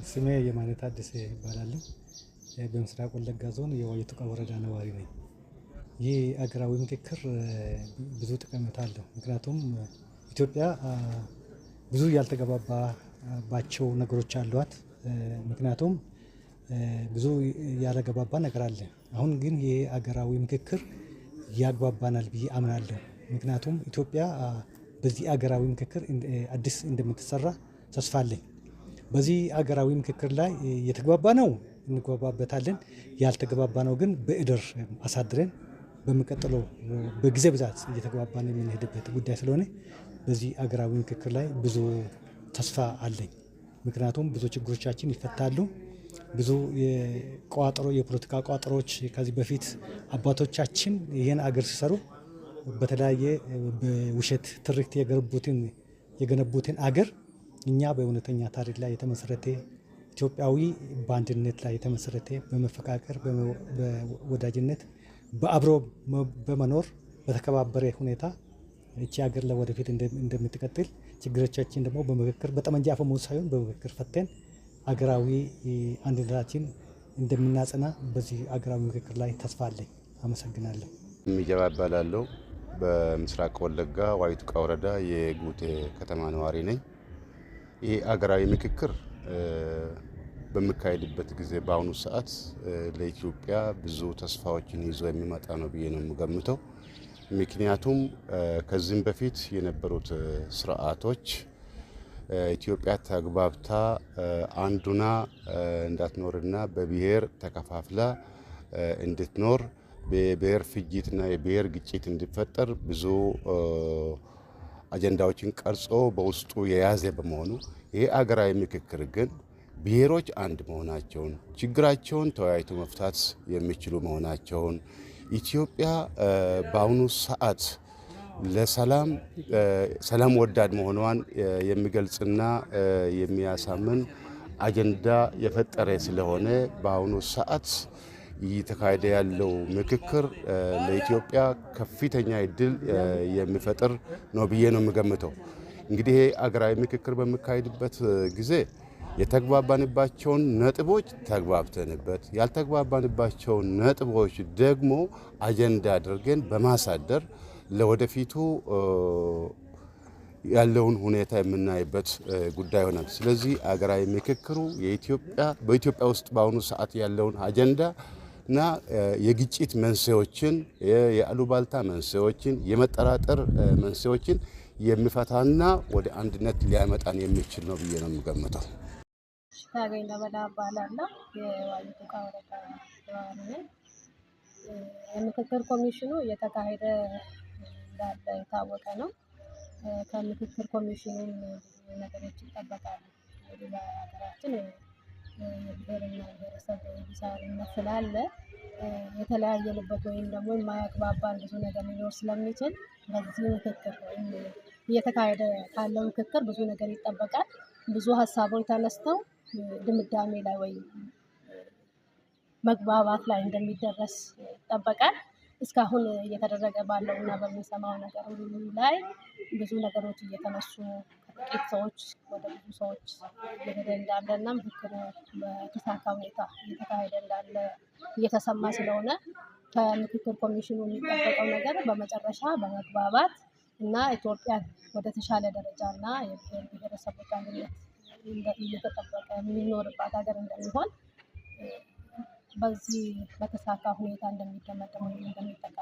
ስሜ የማነ ታደሰ ይባላል። በምስራቅ ወለጋ ዞን የዋዩ ቱቃ ወረዳ ነዋሪ ነኝ። ይህ አገራዊ ምክክር ብዙ ጠቀሜታ አለው። ምክንያቱም ኢትዮጵያ ብዙ ያልተገባባቸው ነገሮች አሏት። ምክንያቱም ብዙ ያልተገባባ ነገር አለ። አሁን ግን ይሄ አገራዊ ምክክር ያግባባናል ብዬ አምናለሁ። ምክንያቱም ኢትዮጵያ በዚህ አገራዊ ምክክር አዲስ እንደምትሰራ ተስፋ አለኝ። በዚህ አገራዊ ምክክር ላይ የተግባባነው እንግባባበታለን፣ ያልተግባባነው ግን በእድር አሳድረን በሚቀጥለው በጊዜ ብዛት እየተግባባን የምንሄድበት ጉዳይ ስለሆነ በዚህ አገራዊ ምክክር ላይ ብዙ ተስፋ አለኝ። ምክንያቱም ብዙ ችግሮቻችን ይፈታሉ። ብዙ የፖለቲካ ቋጠሮች ከዚህ በፊት አባቶቻችን ይህን አገር ሲሰሩ በተለያየ በውሸት ትርክት የገነቡትን አገር እኛ በእውነተኛ ታሪክ ላይ የተመሰረተ ኢትዮጵያዊ በአንድነት ላይ የተመሰረተ በመፈቃቀር በወዳጅነት በአብሮ በመኖር በተከባበረ ሁኔታ እቺ ሀገር ለወደፊት እንደምትቀጥል ችግሮቻችን ደግሞ በምክክር በጠመንጃ አፈሙዝ ሳይሆን በምክክር ፈተን አገራዊ አንድነታችን እንደምናጸና በዚህ አገራዊ ምክክር ላይ ተስፋ አለኝ። አመሰግናለሁ። ሚጀባ እባላለሁ። በምስራቅ ወለጋ ዋዩ ቱቃ ወረዳ የጉቴ ከተማ ነዋሪ ነኝ። ይህ አገራዊ ምክክር በሚካሄድበት ጊዜ በአሁኑ ሰዓት ለኢትዮጵያ ብዙ ተስፋዎችን ይዞ የሚመጣ ነው ብዬ ነው የምገምተው። ምክንያቱም ከዚህም በፊት የነበሩት ስርዓቶች ኢትዮጵያ ተግባብታ አንዱና እንዳትኖርና በብሔር ተከፋፍላ እንድትኖር በብሔር ፍጅትና የብሔር ግጭት እንዲፈጠር ብዙ አጀንዳዎችን ቀርጾ በውስጡ የያዘ በመሆኑ ይሄ አገራዊ ምክክር ግን ብሔሮች አንድ መሆናቸውን፣ ችግራቸውን ተወያይቶ መፍታት የሚችሉ መሆናቸውን፣ ኢትዮጵያ በአሁኑ ሰዓት ሰላም ወዳድ መሆኗን የሚገልጽና የሚያሳምን አጀንዳ የፈጠረ ስለሆነ በአሁኑ ሰዓት እየተካሄደ ያለው ምክክር ለኢትዮጵያ ከፍተኛ እድል የሚፈጥር ነው ብዬ ነው የምገምተው። እንግዲህ አገራዊ ምክክር በሚካሄድበት ጊዜ የተግባባንባቸውን ነጥቦች ተግባብተንበት ያልተግባባንባቸውን ነጥቦች ደግሞ አጀንዳ አድርገን በማሳደር ለወደፊቱ ያለውን ሁኔታ የምናይበት ጉዳይ ይሆናል። ስለዚህ አገራዊ ምክክሩ በኢትዮጵያ ውስጥ በአሁኑ ሰዓት ያለውን አጀንዳ እና የግጭት መንስኤዎችን፣ የአሉባልታ መንስኤዎችን፣ የመጠራጠር መንስኤዎችን የሚፈታና ወደ አንድነት ሊያመጣን የሚችል ነው ብዬ ነው የምገምተው። ታገኝ ለበላ እባላለሁ። የዋዩ ቱቃ ወረዳ ነዋሪ ነኝ። የምክክር ኮሚሽኑ እየተካሄደ እንዳለ የታወቀ ነው። ከምክክር ኮሚሽኑም ብዙ ነገሮች ይጠበቃሉ። በሀገራችን የብሔርና ብሔረሰብ ብዝሃነት ስላለ የተለያየንበት ወይም ደግሞ የማያግባባን ብዙ ነገር ሊኖር ስለሚችል በዚህ ምክክር ወይም እየተካሄደ ካለው ምክክር ብዙ ነገር ይጠበቃል። ብዙ ሀሳቦች ተነስተው ድምዳሜ ላይ ወይም መግባባት ላይ እንደሚደረስ ይጠበቃል። እስካሁን እየተደረገ ባለው እና በምንሰማው ነገር ሁሉ ላይ ብዙ ነገሮች እየተነሱ ከጥቂት ሰዎች ወደ ብዙ ሰዎች እየሄደ እንዳለና ምክክሩ በተሳካ ሁኔታ እየተካሄደ እንዳለ እየተሰማ ስለሆነ ከምክክር ኮሚሽኑ የሚጠበቀው ነገር በመጨረሻ በመግባባት እና ኢትዮጵያን ወደ ተሻለ ደረጃ እና የብሔር ብሔረሰቦች አንድነት እየተጠበቀ የሚኖርባት ሀገር እንደሚሆን በዚህ በተሳካ ሁኔታ እንደሚደመደም ወይም እንደሚጠቀም